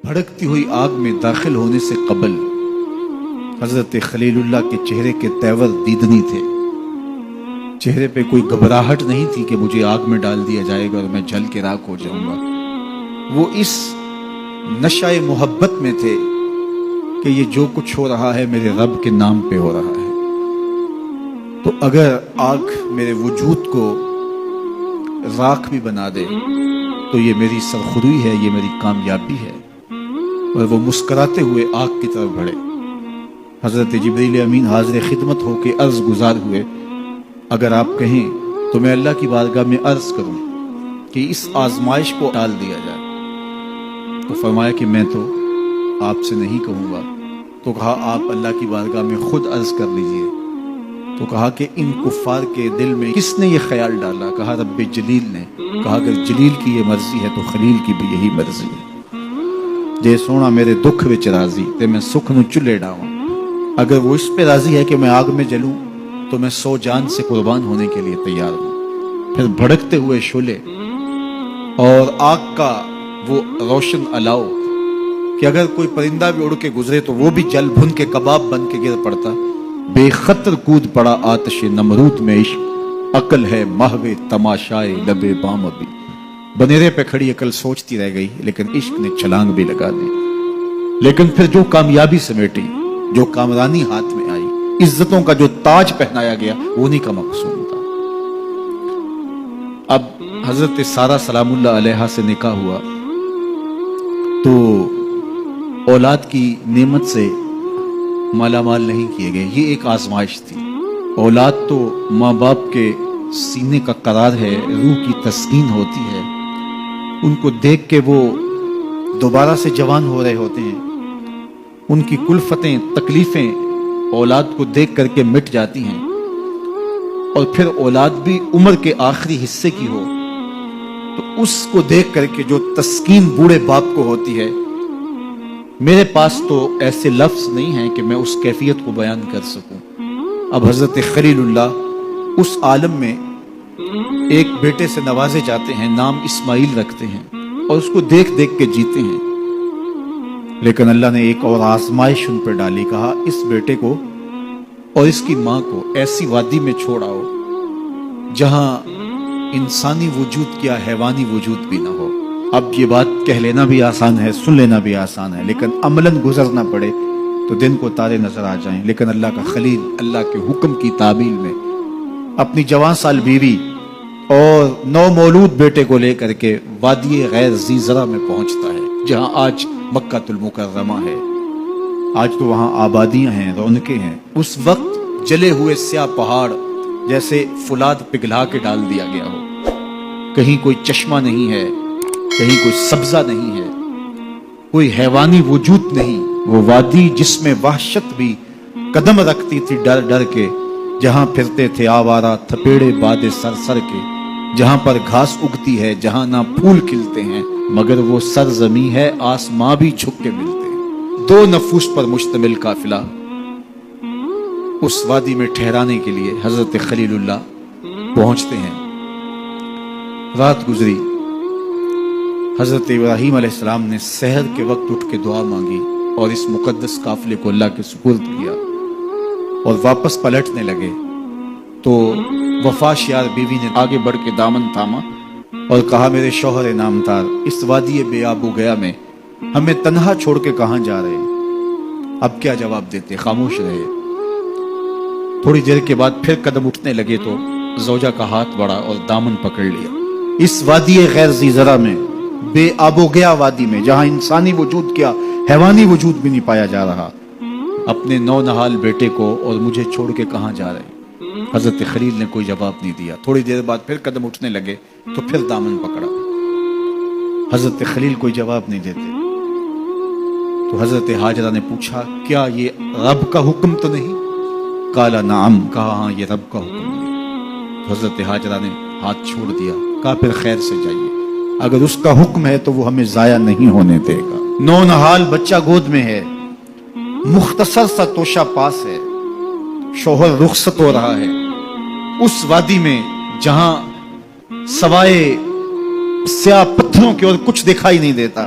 بھڑکتی ہوئی آگ میں داخل ہونے سے قبل حضرت خلیل اللہ کے چہرے کے تیور دیدنی تھے. چہرے پہ کوئی گھبراہٹ نہیں تھی کہ مجھے آگ میں ڈال دیا جائے گا اور میں جل کے راکھ ہو جاؤں گا. وہ اس نشہ محبت میں تھے کہ یہ جو کچھ ہو رہا ہے میرے رب کے نام پہ ہو رہا ہے. تو اگر آگ میرے وجود کو راکھ بھی بنا دے تو یہ میری سرخروئی ہے، یہ میری کامیابی ہے. اور وہ مسکراتے ہوئے آگ کی طرف بڑھے. حضرت جبریل امین حاضر خدمت ہو کے عرض گزار ہوئے، اگر آپ کہیں تو میں اللہ کی بارگاہ میں عرض کروں کہ اس آزمائش کو ٹال دیا جائے. تو فرمایا کہ میں تو آپ سے نہیں کہوں گا. تو کہا آپ اللہ کی بارگاہ میں خود عرض کر لیجئے. تو کہا کہ ان کفار کے دل میں کس نے یہ خیال ڈالا؟ کہا رب جلیل نے. کہا اگر جلیل کی یہ مرضی ہے تو خلیل کی بھی یہی مرضی ہے. جے سونا میرے دکھ وچ راضی تے میں سکھ نو چلے ڈاواں. اگر وہ اس پہ راضی ہے کہ میں آگ میں جلوں تو میں 100 جان سے قربان ہونے کے لیے تیار ہوں. پھر بھڑکتے ہوئے شعلے اور آگ کا وہ روشن الاؤ کہ اگر کوئی پرندہ بھی اڑ کے گزرے تو وہ بھی جل بھن کے کباب بن کے گر پڑتا. بے خطر کود پڑا آتش نمرود میں عشق، عقل ہے محو تماشائے لبے بام ابھی. بنیرے پہ کھڑی عقل سوچتی رہ گئی لیکن عشق نے چھلانگ بھی لگا دی. لیکن پھر جو کامیابی سمیٹی، جو کامرانی ہاتھ میں آئی، عزتوں کا جو تاج پہنایا گیا، وہ انہی کا مقصود تھا. اب حضرت سارہ سلام اللہ علیہا سے نکاح ہوا تو اولاد کی نعمت سے مالا مال نہیں کیے گئے. یہ ایک آزمائش تھی. اولاد تو ماں باپ کے سینے کا قرار ہے، روح کی تسکین ہوتی ہے. ان کو دیکھ کے وہ دوبارہ سے جوان ہو رہے ہوتے ہیں. ان کی کلفتیں، تکلیفیں اولاد کو دیکھ کر کے مٹ جاتی ہیں. اور پھر اولاد بھی عمر کے آخری حصے کی ہو تو اس کو دیکھ کر کے جو تسکین بوڑھے باپ کو ہوتی ہے، میرے پاس تو ایسے لفظ نہیں ہیں کہ میں اس کیفیت کو بیان کر سکوں. اب حضرت خلیل اللہ اس عالم میں ایک بیٹے سے نوازے جاتے ہیں، نام اسماعیل رکھتے ہیں اور اس کو دیکھ دیکھ کے جیتے ہیں. لیکن اللہ نے ایک اور آزمائش ان پہ ڈالی. کہا اس بیٹے کو اور اس کی ماں کو ایسی وادی میں چھوڑ آؤ جہاں انسانی وجود کیا حیوانی وجود بھی نہ ہو. اب یہ بات کہہ لینا بھی آسان ہے، سن لینا بھی آسان ہے، لیکن عملاً گزرنا پڑے تو دن کو تارے نظر آ جائیں. لیکن اللہ کا خلیل اللہ کے حکم کی تعمیل میں اپنی جوان سال بیوی اور نو مولود بیٹے کو لے کر کے وادی غیر ذی زرع میں پہنچتا ہے، جہاں آج مکہ المکرمہ ہے. آج تو وہاں آبادیاں ہیں، رونقیں ہیں. اس وقت جلے ہوئے سیاہ پہاڑ جیسے فولاد پگھلا کے ڈال دیا گیا ہو. کہیں کوئی چشمہ نہیں ہے، کہیں کوئی سبزہ نہیں ہے، کوئی حیوانی وجود نہیں. وہ وادی جس میں وحشت بھی قدم رکھتی تھی ڈر ڈر کے، جہاں پھرتے تھے آوارہ تھپیڑے باد سر سر کے، جہاں پر گھاس اگتی ہے، جہاں نہ پھول کھلتے ہیں، مگر وہ سرزمین ہے آسماں بھی جھک کے ملتے ہیں. 2 نفوس پر مشتمل قافلہ اس وادی میں ٹھہرانے کے لیے حضرت خلیل اللہ پہنچتے ہیں. رات گزری. حضرت ابراہیم علیہ السلام نے سحر کے وقت اٹھ کے دعا مانگی اور اس مقدس قافلے کو اللہ کے سپرد کیا اور واپس پلٹنے لگے تو وفاش یار بیوی نے آگے بڑھ کے دامن تھاما اور کہا میرے شوہر نامدار، اس وادی بے آب و گیا میں ہمیں تنہا چھوڑ کے کہاں جا رہے ہیں؟ اب کیا جواب دیتے؟ خاموش رہے. تھوڑی دیر کے بعد پھر قدم اٹھنے لگے تو زوجہ کا ہاتھ بڑھا اور دامن پکڑ لیا. اس وادی غیر ذی زرع میں، بے آب و گیا وادی میں، جہاں انسانی وجود کیا حیوانی وجود بھی نہیں پایا جا رہا، اپنے نو نہال بیٹے کو اور مجھے چھوڑ کے کہاں جا رہے ہیں؟ حضرت خلیل نے کوئی جواب نہیں دیا. تھوڑی دیر بعد پھر قدم اٹھنے لگے تو پھر دامن پکڑا. حضرت خلیل کوئی جواب نہیں دیتے. تو حضرت ہاجرہ نے پوچھا کیا یہ رب کا حکم تو نہیں؟ قال نعم، کہا ہاں یہ رب کا حکم ہے. تو حضرت ہاجرہ نے ہاتھ چھوڑ دیا. کہا پھر خیر سے جائیے، اگر اس کا حکم ہے تو وہ ہمیں ضائع نہیں ہونے دے گا. 9 نہال بچہ گود میں ہے، مختصر سا توشہ پاس ہے، شوہر رخصت ہو رہا ہے. اس وادی میں جہاں سوائے سیاہ پتھروں کے اور کچھ دکھائی نہیں دیتا،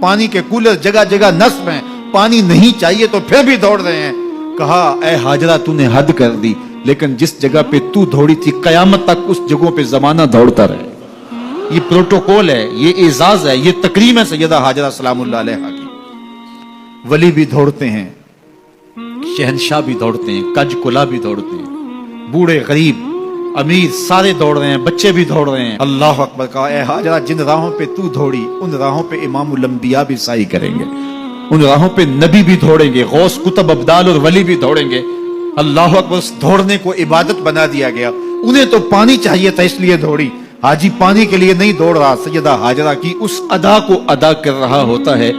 پانی کے کولر جگہ جگہ نصب ہیں، پانی نہیں چاہیے تو پھر بھی دوڑ رہے ہیں۔ کہا اے ہاجرہ تو نے حد کر دی، لیکن جس جگہ پہ تو دوڑی تھی قیامت تک اس جگہوں پہ زمانہ دوڑتا رہے۔ یہ پروٹوکول ہے، یہ اعزاز ہے، یہ تکریم ہے سیدہ ہاجرہ سلام اللہ علیہا کی۔ ولی بھی دوڑتے ہیں، شہنشاہ بھی دوڑتے ہیں، کج کلا بھی دوڑتے ہیں، بوڑھے غریب امیر سارے دوڑ رہے ہیں، بچے بھی دوڑ رہے ہیں۔ اللہ اکبر! کہا اے ہاجرہ جن راہوں پہ تو دوڑی ان راہوں پہ امام الانبیاء بھی سعی کریں گے، ان راہوں پہ نبی بھی دوڑیں گے، غوث کتب ابدال اور ولی بھی دوڑیں گے۔ اللہ اکبر! اس دوڑنے کو عبادت بنا دیا گیا۔ انہیں تو پانی چاہیے تھا اس لیے دوڑی، حاجی پانی کے لیے نہیں دوڑ رہا، سیدہ ہاجرہ کی اس ادا کو ادا کر رہا ہوتا ہے